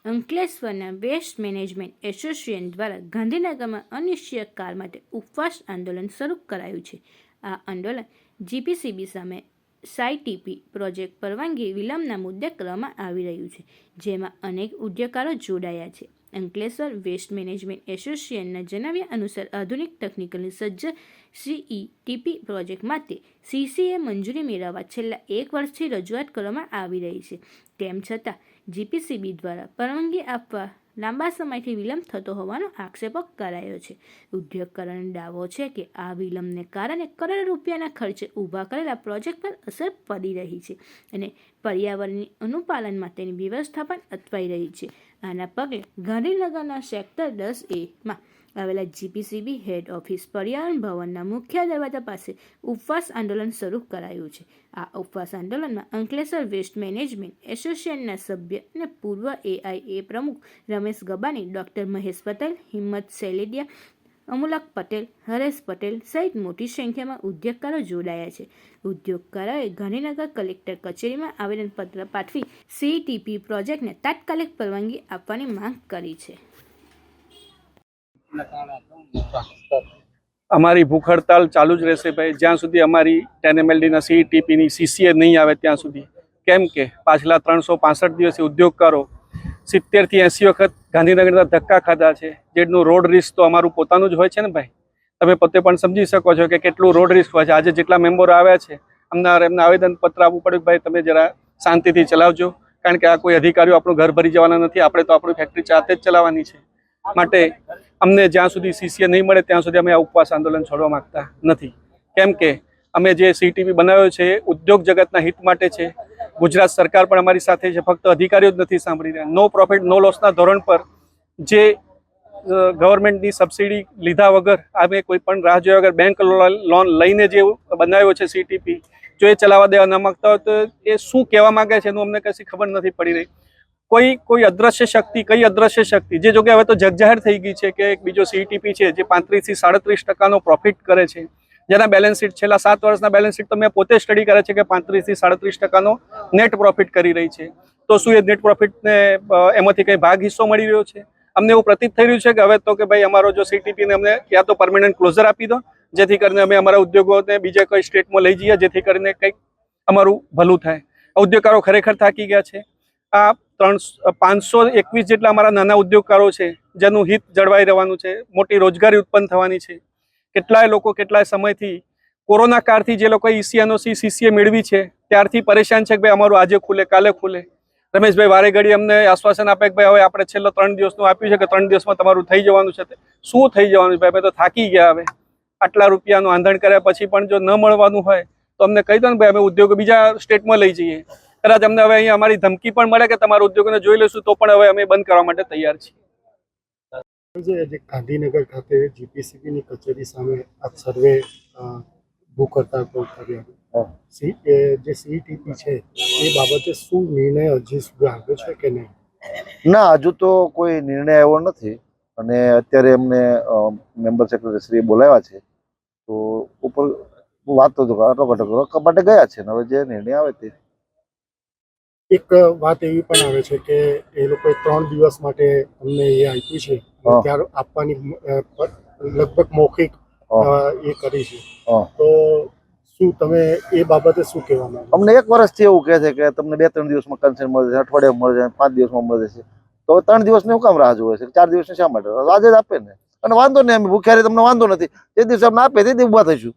અંકલેશ્વરના waste management association દ્વારા ગાંધીનગરમાં અનિશ્ચિતકાળ માટે ઉપવાસ આંદોલન શરૂ કરાયું છે. આ આંદોલન જીપીસીબી સામે સાયટીપી પ્રોજેક્ટ પરવાનગી વિલંબના મુદ્દે કરવામાં આવી રહ્યું છે, જેમાં અનેક ઉદ્યોગકારો જોડાયા છે. અંકલેશ્વર વેસ્ટ મેનેજમેન્ટ એસોસિએશનના જણાવ્યા અનુસાર આધુનિક તકનીકની સજ્જ સીઈટીપી પ્રોજેક્ટ માટે સીસીએ મંજૂરી મેળવવા છેલ્લા 1 વર્ષથી રજૂઆત કરવામાં આવી રહી છે. તેમ છતાં જીપીસીબી દ્વારા પરવાનગી આપવા લાંબા સમયથી વિલંબ થતો હોવાનો આક્ષેપ કરાયો છે. ઉદ્યોગકારોનો દાવો છે કે આ વિલંબને કારણે કરોડો રૂપિયાના ખર્ચે ઊભા કરેલા પ્રોજેક્ટ પર અસર પડી રહી છે અને પર્યાવરણની અનુપાલન માટેની વ્યવસ્થા પણ અટવાઈ રહી છે. આના પગલે ગાંધીનગરના સેક્ટર 10A આવેલા જીપીસીબી હેડ ઓફિસ પર્યાવરણ ભવનના મુખ્ય દરવાજા પાસે ઉપવાસ આંદોલન શરૂ કરાયું છે. આ ઉપવાસ આંદોલનમાં અંકલેશ્વર વેસ્ટ મેનેજમેન્ટ એસોસિએશનના સભ્ય અને પૂર્વ એઆઈએ પ્રમુખ રમેશ ગબાની, ડોક્ટર મહેશ પટેલ, હિંમત સેલેડિયા, અમુલક પટેલ, હરેશ પટેલ સહિત મોટી સંખ્યામાં ઉદ્યોગકારો જોડાયા છે. ઉદ્યોગકારોએ ગાંધીનગર કલેક્ટર કચેરીમાં આવેદનપત્ર પાઠવી સીઈટીપી પ્રોજેક્ટને તાત્કાલિક પરવાનગી આપવાની માંગ કરી છે. અમારી ભૂખ હડતાલ ચાલુ જ રહેશે ભાઈ, જ્યાં સુધી અમારી 10 સીઈટીપીની સીસીએ નહીં આવે ત્યાં સુધી. કેમ કે પાછલા 365 દિવસે ઉદ્યોગકારો 70 થી 80 વખત ગાંધીનગરના ધક્કા ખાધા છે, જેનું રોડ રિસ્ક તો અમારું પોતાનું જ હોય છે ને ભાઈ. તમે પોતે પણ સમજી શકો છો કે કેટલું રોડ રિસ્ક હોય છે. આજે જેટલા મેમ્બરો આવ્યા છે એમને આવેદનપત્ર આપવું પડ્યું ભાઈ તમે જરા શાંતિથી ચલાવજો, કારણ કે આ કોઈ અધિકારીઓ આપણું ઘર ભરી જવાના નથી. આપણે તો આપણી ફેક્ટરી જાતે જ ચલાવવાની છે. માટે અમને જ્યાં સુધી સીસીએ નહીં મળે ત્યાં સુધી અમે આ ઉપવાસ આંદોલન છોડવા માંગતા નથી. કેમ કે અમે જે સીઈટીપી બનાવ્યો છે ઉદ્યોગ જગતના હિત માટે છે. ગુજરાત સરકાર પણ અમારી સાથે છે, ફક્ત અધિકારીઓ જ નથી સાંભળી રહ્યા. નો પ્રોફિટ નો લોસના ધોરણ પર જે ગવર્મેન્ટની સબસિડી લીધા વગર અમે કોઈ પણ રાહ જોયા વગર બેંક લોન લઈને જે બનાવ્યો છે સીઈટીપી, જો એ ચલાવવા દેવા ન માંગતા હોય તો એ શું કહેવા માંગે છે એનું અમને કશી ખબર નથી પડી રહી. કોઈ અદ્રશ્ય શક્તિ, કઈ અદ્રશ્ય શક્તિ જે જોકે હવે તો જગજાહેર થઈ ગઈ છે કે એક બીજો સીઈટીપી છે જે 35 થી 37% પ્રોફિટ કરે છે, જેના બેલેન્સ શીટ છેલ્લા 7 વર્ષના બેલેન્સ શીટ તો મેં પોતે સ્ટડી કરે છે કે 35 થી 37% નેટ પ્રોફિટ કરી રહી છે. તો શું એ નેટ પ્રોફિટને એમાંથી કંઈ ભાગ હિસ્સો મળી રહ્યો છે? અમને એવું પ્રતીત થઈ રહ્યું છે કે હવે તો કે ભાઈ અમારો જો સીઈટીપીને અમને યા તો પરમેનન્ટ ક્લોઝર આપી દો, જેથી કરીને અમે અમારા ઉદ્યોગોને બીજા કોઈ સ્ટેટમાં લઈ જઈએ, જેથી કરીને કંઈક અમારું ભલું થાય. ઉદ્યોગકારો ખરેખર થાકી ગયા છે. આ 521 જેટલા અમારા નાના ઉદ્યોગકારો છે જેનું હિત જળવાઈ રહેવાનું છે, મોટી રોજગારી ઉત્પન્ન થવાની છે. કેટલાય લોકો કેટલાય સમયથી કોરોના કાળથી જે લોકોએ ઈસીએનઓસી સીસીએ મેળવી છે ત્યારથી પરેશાન છે કે ભાઈ અમારું આજે ખુલે કાલે ખુલે. રમેશભાઈ વારે ઘડી અમને આશ્વાસન આપે કે ભાઈ હવે આપણે છેલ્લો 3 દિવસનું આપ્યું છે કે 3 દિવસમાં તમારું થઈ જવાનું છે. શું થઈ જવાનું છે ભાઈ? અમે તો થાકી ગયા. હવે આટલા રૂપિયાનું આંધણ કર્યા પછી પણ જો ન મળવાનું હોય તો અમને કહી દો ને ભાઈ, અમે ઉદ્યોગો બીજા સ્ટેટમાં લઈ જઈએ. કદાચ અમને હવે અહીંયા અમારી ધમકી પણ મળે કે તમારા ઉદ્યોગોને જોઈ લઈશું તો પણ હવે અમે બંધ કરવા માટે તૈયાર છીએ. ગાંધીનગર ખાતે જીપીસીબીની કચેરી સામે આપ સર્વે ભૂખ હડતાલ કર્યા, જે સીઈટીપી છે એ બાબતે શું નિર્ણય હજી સુધી આવ્યો છે કે નહીં? ના, હજુ તો કોઈ નિર્ણય આવ્યો નથી અને અત્યારે એમને મેમ્બર સેક્રેટરીશ્રીએ બોલાવ્યા છે તો ઉપર વાત તો માટે ગયા છે. હવે જે નિર્ણય આવે તે. એક વાત એવી પણ આવે છે કે એ લોકોએ 3 દિવસ માટે અમને એ આપ્યું છે, ત્યારે આપવાની લગભગ મૌખિક એ કરી છે. તો શું તમે એ બાબતે શું કહેવા માંગો? અમને 1 વર્ષથી એવું કહે છે કે તમને 2-3 દિવસમાં કન્સેન્ટ મળે છે, અઠવાડિયામાં મળે છે, 5 દિવસમાં મળે છે. તો 3 દિવસની શું કામ રાહ જોવે છે? 4 દિવસની શા માટે? આજે જ આપે ને. અને વાંધો નહીં, અમે ભૂખ્યા તમને વાંધો નથી. જે દિવસે અમને આપે તે દિવસ ઊભા થઈશું.